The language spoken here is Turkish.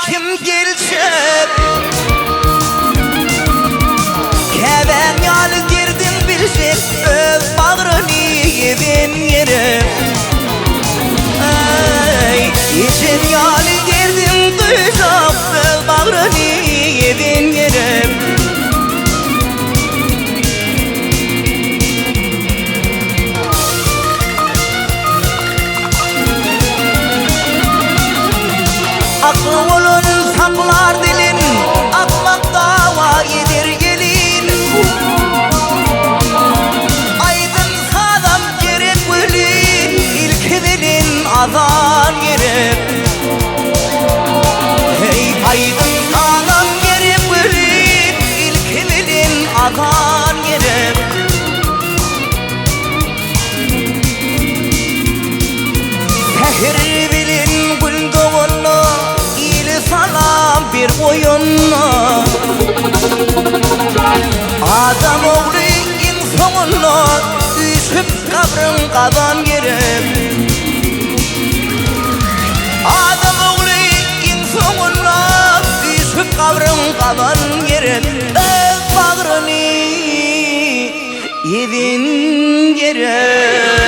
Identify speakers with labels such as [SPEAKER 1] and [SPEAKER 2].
[SPEAKER 1] Kim gelecek? Keven yalı girdin bilecek, öz bağrını yedin yere. İçin yalı girdin duyacak, öz bağrını yedin yere. Aklı olun saklar dilin, akmak dava yedir gelin. Aydın sağlam gerek bilin, ilk bilin azan gerek. Hey aydın sağlam gerek bilin, ilk bilin azan gerek. Sehir bilin gül doğunu, salam bir oyunla. Adam oğlu insanla düşüp kabrın kazan gerek. Adam oğlu insanla düşüp kabrın kazan gerek. Öz bağrını yedin gerek.